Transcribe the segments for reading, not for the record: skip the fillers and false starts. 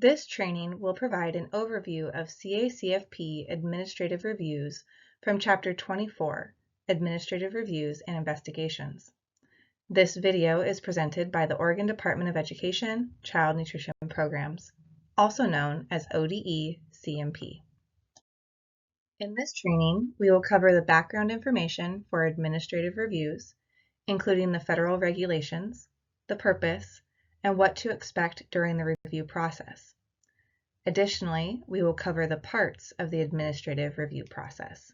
This training will provide an overview of CACFP Administrative Reviews from Chapter 24, Administrative Reviews and Investigations. This video is presented by the Oregon Department of Education Child Nutrition Programs, also known as ODE-CMP. In this training, we will cover the background information for administrative reviews, including the federal regulations, the purpose, and what to expect during the review process. Additionally, we will cover the parts of the administrative review process.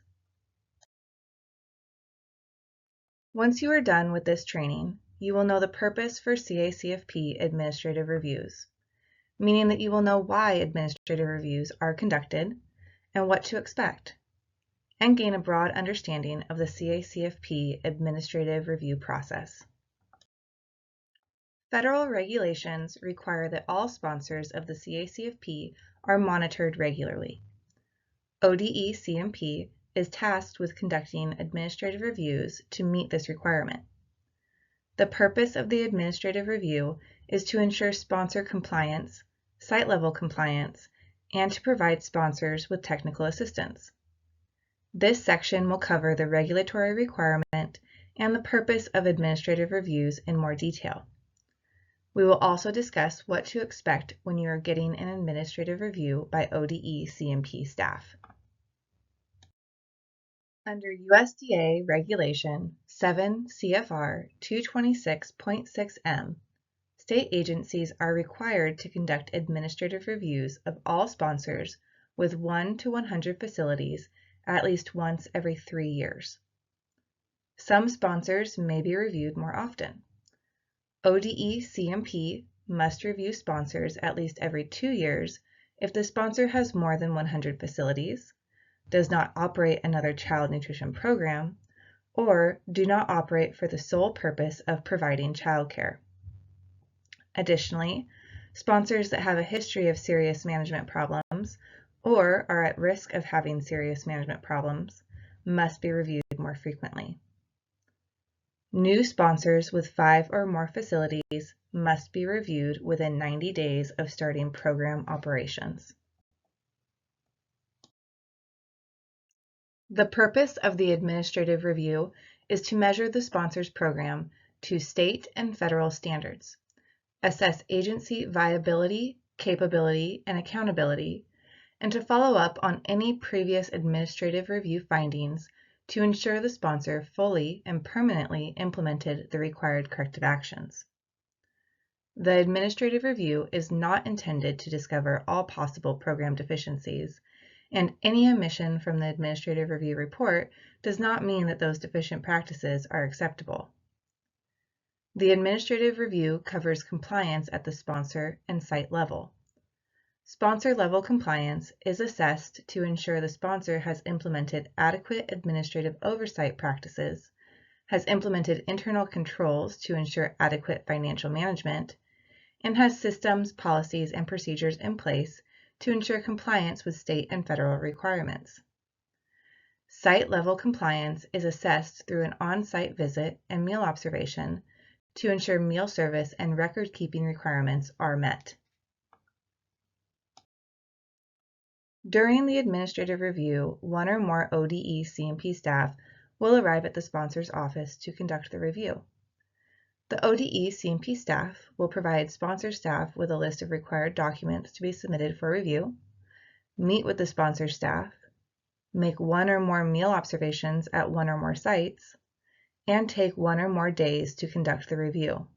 Once you are done with this training, you will know the purpose for CACFP administrative reviews, meaning that you will know why administrative reviews are conducted and what to expect, and gain a broad understanding of the CACFP administrative review process. Federal regulations require that all sponsors of the CACFP are monitored regularly. ODE-CMP is tasked with conducting administrative reviews to meet this requirement. The purpose of the administrative review is to ensure sponsor compliance, site-level compliance, and to provide sponsors with technical assistance. This section will cover the regulatory requirement and the purpose of administrative reviews in more detail. We will also discuss what to expect when you are getting an administrative review by ODE-CMP staff. Under USDA Regulation 7 CFR 226.6M, state agencies are required to conduct administrative reviews of all sponsors with 1 to 100 facilities at least once every 3 years. Some sponsors may be reviewed more often. ODE-CMP must review sponsors at least every 2 years if the sponsor has more than 100 facilities, does not operate another child nutrition program, or do not operate for the sole purpose of providing childcare. Additionally, sponsors that have a history of serious management problems or are at risk of having serious management problems must be reviewed more frequently. New sponsors with 5 or more facilities must be reviewed within 90 days of starting program operations. The purpose of the administrative review is to measure the sponsor's program to state and federal standards, assess agency viability, capability, and accountability, and to follow up on any previous administrative review findings to ensure the sponsor fully and permanently implemented the required corrective actions. The administrative review is not intended to discover all possible program deficiencies, and any omission from the administrative review report does not mean that those deficient practices are acceptable. The administrative review covers compliance at the sponsor and site level. Sponsor-level compliance is assessed to ensure the sponsor has implemented adequate administrative oversight practices, has implemented internal controls to ensure adequate financial management, and has systems, policies, and procedures in place to ensure compliance with state and federal requirements. Site-level compliance is assessed through an on-site visit and meal observation to ensure meal service and record-keeping requirements are met. During the administrative review, 1 or more ODE-CMP staff will arrive at the sponsor's office to conduct the review. The ODE-CMP staff will provide sponsor staff with a list of required documents to be submitted for review, meet with the sponsor staff, make 1 or more meal observations at 1 or more sites, and take 1 or more days to conduct the review.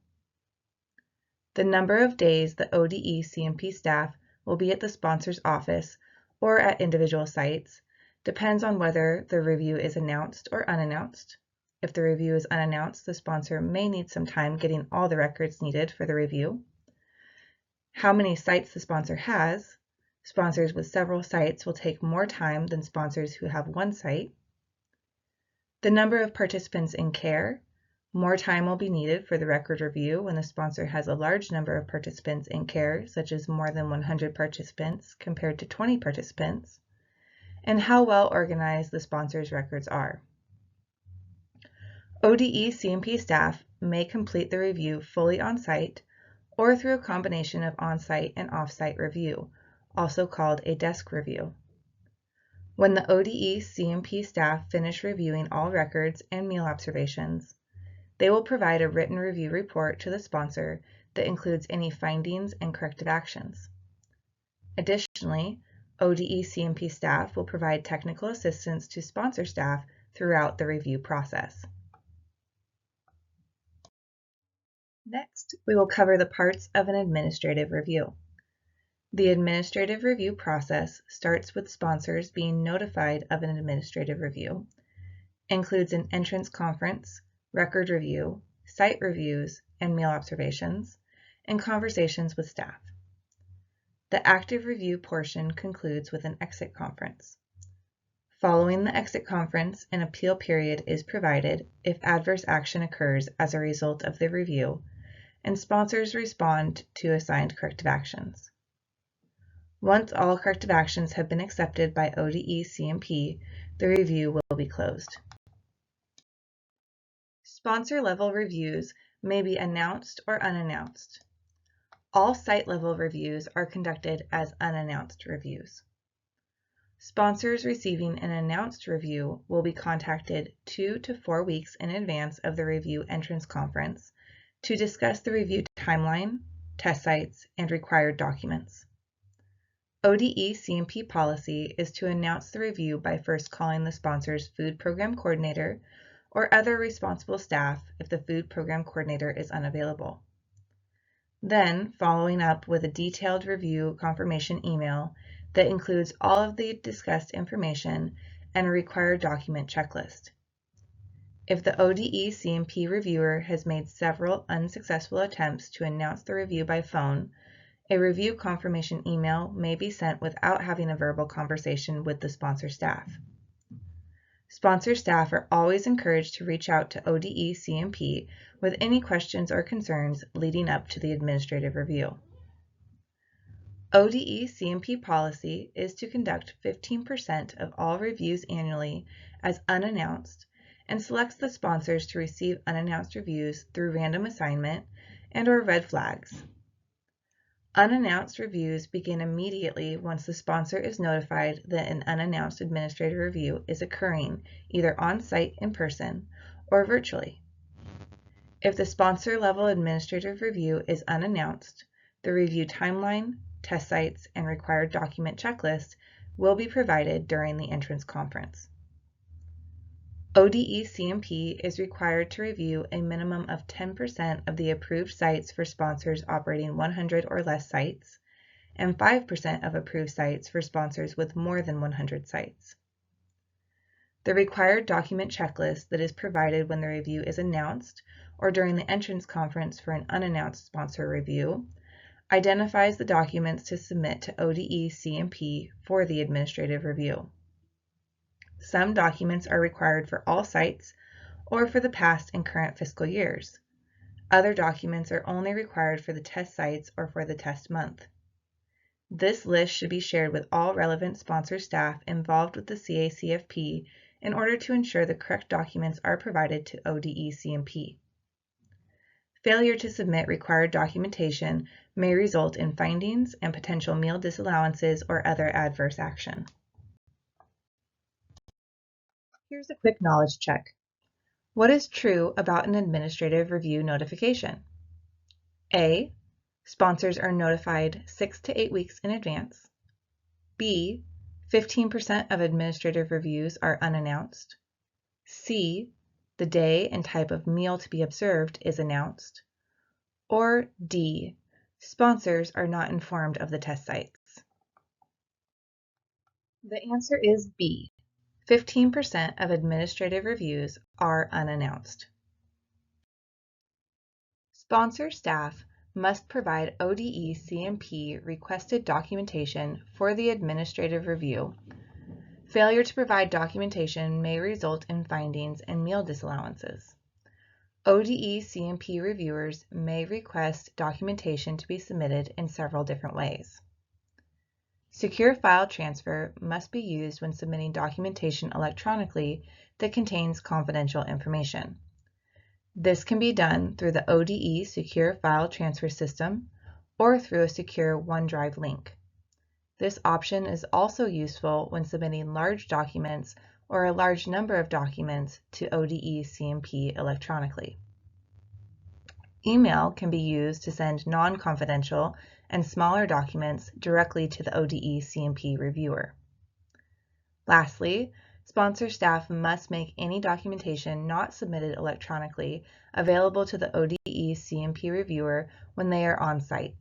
The number of days the ODE-CMP staff will be at the sponsor's office or at individual sites depends on whether the review is announced or unannounced. If the review is unannounced, the sponsor may need some time getting all the records needed for the review. How many sites the sponsor has. Sponsors with several sites will take more time than sponsors who have 1 site. The number of participants in care. More time will be needed for the record review when the sponsor has a large number of participants in care, such as more than 100 participants compared to 20 participants, and how well organized the sponsor's records are. ODE-CMP staff may complete the review fully on site or through a combination of on-site and off-site review, also called a desk review. When the ODE CMP staff finish reviewing all records and meal observations, they will provide a written review report to the sponsor that includes any findings and corrective actions. Additionally, ODE CMP staff will provide technical assistance to sponsor staff throughout the review process. Next, we will cover the parts of an administrative review. The administrative review process starts with sponsors being notified of an administrative review, includes an entrance conference, record review, site reviews, and meal observations, and conversations with staff. The active review portion concludes with an exit conference. Following the exit conference, an appeal period is provided if adverse action occurs as a result of the review, and sponsors respond to assigned corrective actions. Once all corrective actions have been accepted by ODE CMP, the review will be closed. Sponsor-level reviews may be announced or unannounced. All site-level reviews are conducted as unannounced reviews. Sponsors receiving an announced review will be contacted 2 to 4 weeks in advance of the review entrance conference to discuss the review timeline, test sites, and required documents. ODE CMP policy is to announce the review by first calling the sponsor's food program coordinator or other responsible staff if the food program coordinator is unavailable. Then, following up with a detailed review confirmation email that includes all of the discussed information and a required document checklist. If the ODE CMP reviewer has made several unsuccessful attempts to announce the review by phone, a review confirmation email may be sent without having a verbal conversation with the sponsor staff. Sponsor staff are always encouraged to reach out to ODE CMP with any questions or concerns leading up to the administrative review. ODE CMP policy is to conduct 15% of all reviews annually as unannounced and selects the sponsors to receive unannounced reviews through random assignment and/or red flags. Unannounced reviews begin immediately once the sponsor is notified that an unannounced administrative review is occurring either on-site in person or virtually. If the sponsor-level administrative review is unannounced, the review timeline, test sites, and required document checklist will be provided during the entrance conference. ODE CMP is required to review a minimum of 10% of the approved sites for sponsors operating 100 or less sites, and 5% of approved sites for sponsors with more than 100 sites. The required document checklist that is provided when the review is announced or during the entrance conference for an unannounced sponsor review identifies the documents to submit to ODE CMP for the administrative review. Some documents are required for all sites or for the past and current fiscal years. Other documents are only required for the test sites or for the test month. This list should be shared with all relevant sponsor staff involved with the CACFP in order to ensure the correct documents are provided to ODE CMP. Failure to submit required documentation may result in findings and potential meal disallowances or other adverse action. Here's a quick knowledge check. What is true about an administrative review notification? A. Sponsors are notified 6 to 8 weeks in advance. B. 15% of administrative reviews are unannounced. C. The day and type of meal to be observed is announced. Or D. Sponsors are not informed of the test sites. The answer is B. 15% of administrative reviews are unannounced. Sponsor staff must provide ODE CMP requested documentation for the administrative review. Failure to provide documentation may result in findings and meal disallowances. ODE CMP reviewers may request documentation to be submitted in several different ways. Secure file transfer must be used when submitting documentation electronically that contains confidential information. This can be done through the ODE Secure File Transfer System or through a secure OneDrive link. This option is also useful when submitting large documents or a large number of documents to ODE CMP electronically. Email can be used to send non-confidential and smaller documents directly to the ODE CMP reviewer. Lastly, sponsor staff must make any documentation not submitted electronically available to the ODE CMP reviewer when they are on site.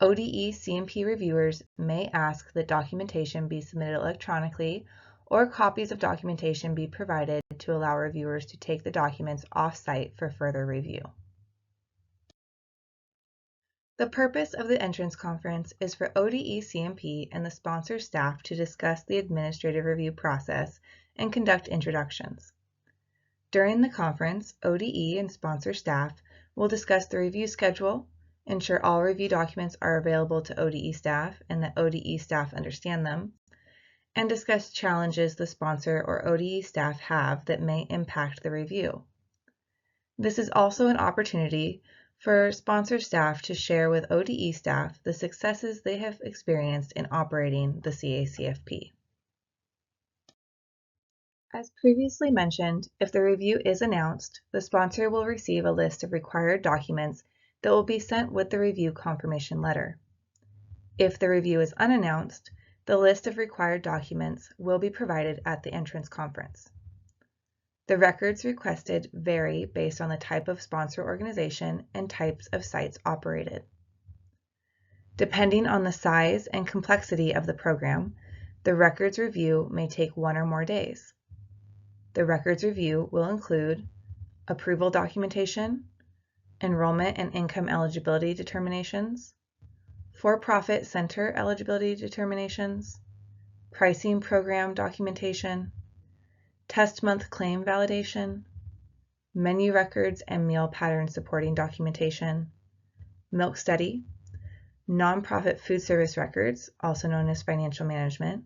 ODE CMP reviewers may ask that documentation be submitted electronically or copies of documentation be provided to allow reviewers to take the documents off-site for further review. The purpose of the entrance conference is for ODE CMP and the sponsor staff to discuss the administrative review process and conduct introductions. During the conference, ODE and sponsor staff will discuss the review schedule, ensure all review documents are available to ODE staff and that ODE staff understand them, and discuss challenges the sponsor or ODE staff have that may impact the review. This is also an opportunity for sponsor staff to share with ODE staff the successes they have experienced in operating the CACFP. As previously mentioned, if the review is announced, the sponsor will receive a list of required documents that will be sent with the review confirmation letter. If the review is unannounced, the list of required documents will be provided at the entrance conference. The records requested vary based on the type of sponsor organization and types of sites operated. Depending on the size and complexity of the program, the records review may take 1 or more days. The records review will include approval documentation, enrollment and income eligibility determinations, for-profit center eligibility determinations, pricing program documentation, test month claim validation, menu records and meal pattern supporting documentation, milk study, nonprofit food service records, also known as financial management,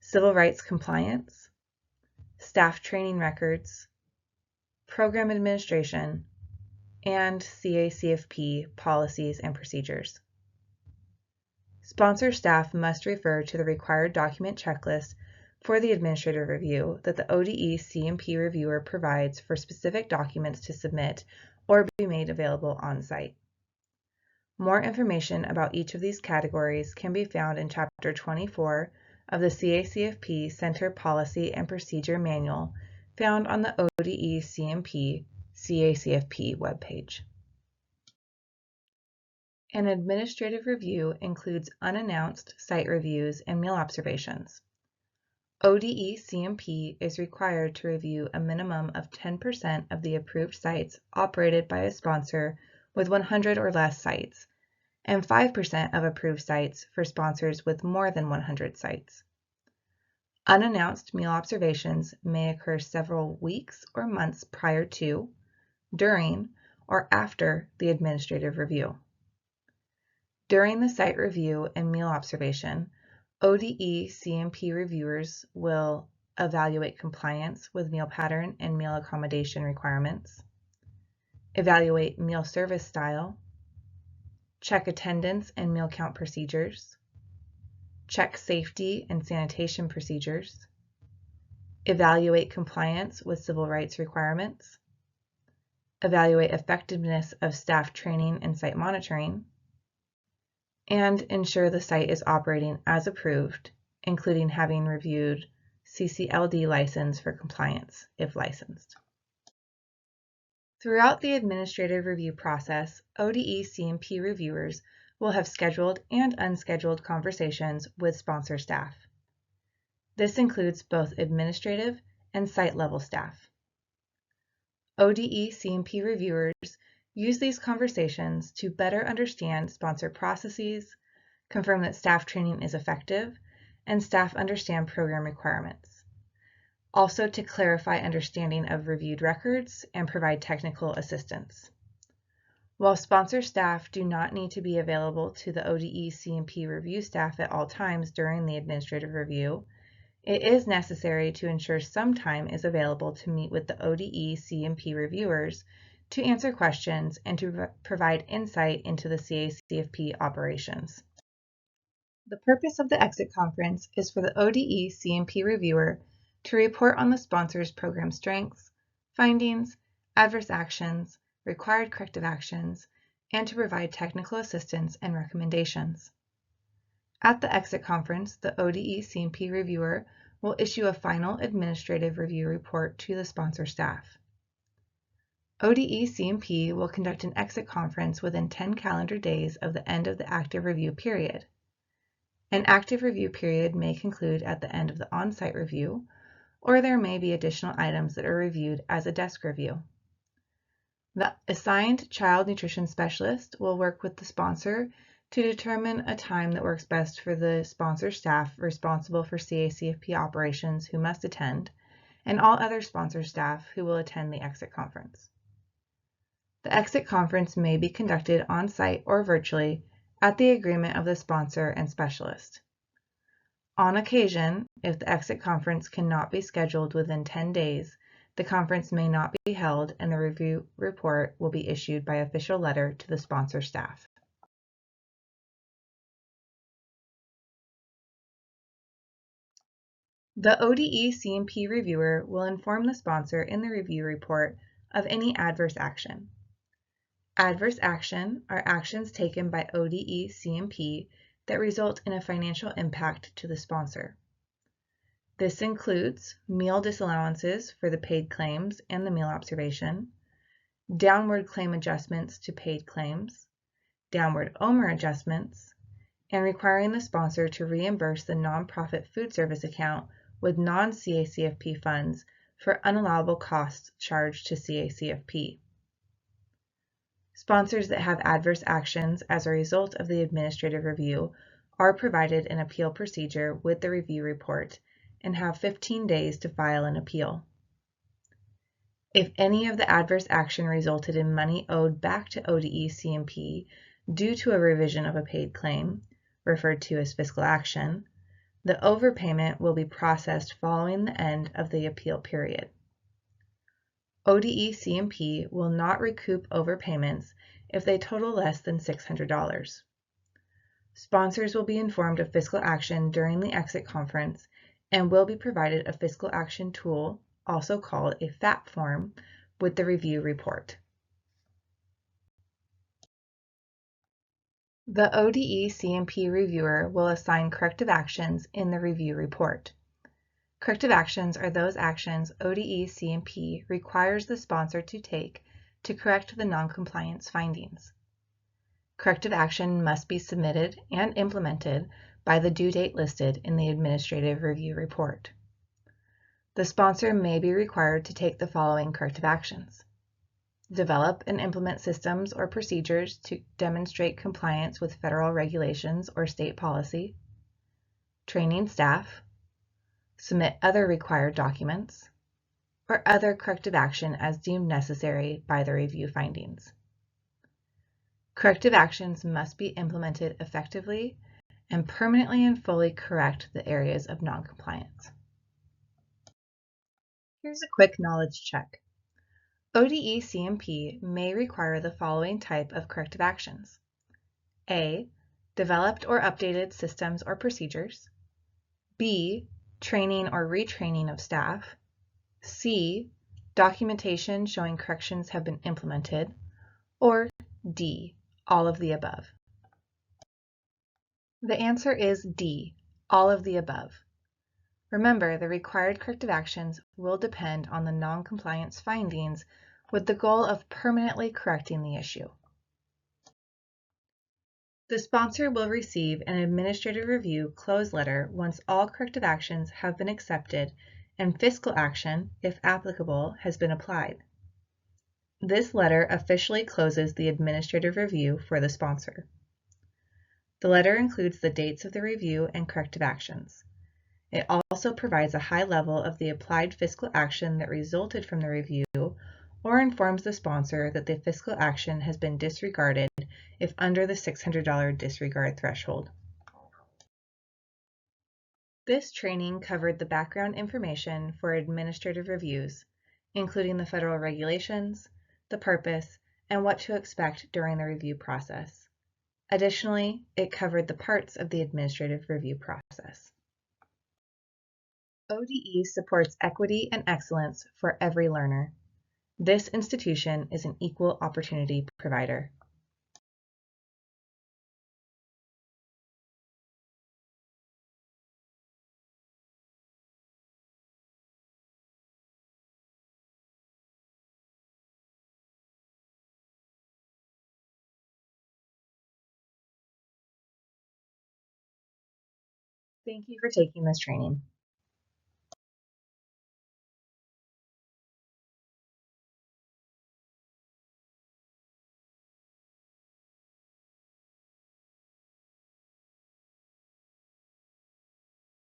civil rights compliance, staff training records, program administration, and CACFP policies and procedures. Sponsor staff must refer to the required document checklist for the administrative review that the ODE CMP reviewer provides for specific documents to submit or be made available on-site. More information about each of these categories can be found in Chapter 24 of the CACFP Center Policy and Procedure Manual found on the ODE CMP CACFP webpage. An administrative review includes unannounced site reviews and meal observations. ODE CMP is required to review a minimum of 10% of the approved sites operated by a sponsor with 100 or less sites, and 5% of approved sites for sponsors with more than 100 sites. Unannounced meal observations may occur several weeks or months prior to, during, or after the administrative review. During the site review and meal observation, ODE CMP reviewers will evaluate compliance with meal pattern and meal accommodation requirements, evaluate meal service style, check attendance and meal count procedures, check safety and sanitation procedures, evaluate compliance with civil rights requirements, evaluate effectiveness of staff training and site monitoring, and ensure the site is operating as approved, including having reviewed CCLD license for compliance if licensed. Throughout the administrative review process, ODE CMP reviewers will have scheduled and unscheduled conversations with sponsor staff. This includes both administrative and site-level staff. ODE CMP reviewers use these conversations to better understand sponsor processes, confirm that staff training is effective, and staff understand program requirements. Also to clarify understanding of reviewed records and provide technical assistance. While sponsor staff do not need to be available to the ODE CMP review staff at all times during the administrative review, it is necessary to ensure some time is available to meet with the ODE CMP reviewers to answer questions and to provide insight into the CACFP operations. The purpose of the exit conference is for the ODE CMP reviewer to report on the sponsor's program strengths, findings, adverse actions, required corrective actions, and to provide technical assistance and recommendations. At the exit conference, the ODE CMP reviewer will issue a final administrative review report to the sponsor staff. ODE CMP will conduct an exit conference within 10 calendar days of the end of the active review period. An active review period may conclude at the end of the on-site review, or there may be additional items that are reviewed as a desk review. The assigned child nutrition specialist will work with the sponsor to determine a time that works best for the sponsor staff responsible for CACFP operations who must attend, and all other sponsor staff who will attend the exit conference. The exit conference may be conducted on-site or virtually at the agreement of the sponsor and specialist. On occasion, if the exit conference cannot be scheduled within 10 days, the conference may not be held and the review report will be issued by official letter to the sponsor staff. The ODE CMP reviewer will inform the sponsor in the review report of any adverse action. Adverse action are actions taken by ODE CMP that result in a financial impact to the sponsor. This includes meal disallowances for the paid claims and the meal observation, downward claim adjustments to paid claims, downward OMER adjustments, and requiring the sponsor to reimburse the nonprofit food service account with non-CACFP funds for unallowable costs charged to CACFP. Sponsors that have adverse actions as a result of the administrative review are provided an appeal procedure with the review report and have 15 days to file an appeal. If any of the adverse action resulted in money owed back to ODE CMP due to a revision of a paid claim, referred to as fiscal action, the overpayment will be processed following the end of the appeal period. ODE CMP will not recoup overpayments if they total less than $600. Sponsors will be informed of fiscal action during the exit conference and will be provided a fiscal action tool, also called a FAP form, with the review report. The ODE CMP reviewer will assign corrective actions in the review report. Corrective actions are those actions ODE CMP requires the sponsor to take to correct the noncompliance findings. Corrective action must be submitted and implemented by the due date listed in the administrative review report. The sponsor may be required to take the following corrective actions: develop and implement systems or procedures to demonstrate compliance with federal regulations or state policy, training staff, submit other required documents, or other corrective action as deemed necessary by the review findings. Corrective actions must be implemented effectively and permanently and fully correct the areas of noncompliance. Here's a quick knowledge check. ODE CMP may require the following type of corrective actions: A, developed or updated systems or procedures; B, training or retraining of staff; C, documentation showing corrections have been implemented; or D, all of the above. The answer is D, all of the above. Remember, the required corrective actions will depend on the noncompliance findings with the goal of permanently correcting the issue. The sponsor will receive an administrative review close letter once all corrective actions have been accepted and fiscal action, if applicable, has been applied. This letter officially closes the administrative review for the sponsor. The letter includes the dates of the review and corrective actions. It also provides a high level of the applied fiscal action that resulted from the review, or informs the sponsor that the fiscal action has been disregarded if under the $600 disregard threshold. This training covered the background information for administrative reviews, including the federal regulations, the purpose, and what to expect during the review process. Additionally, it covered the parts of the administrative review process. ODE supports equity and excellence for every learner. This institution is an equal opportunity provider. Thank you for taking this training.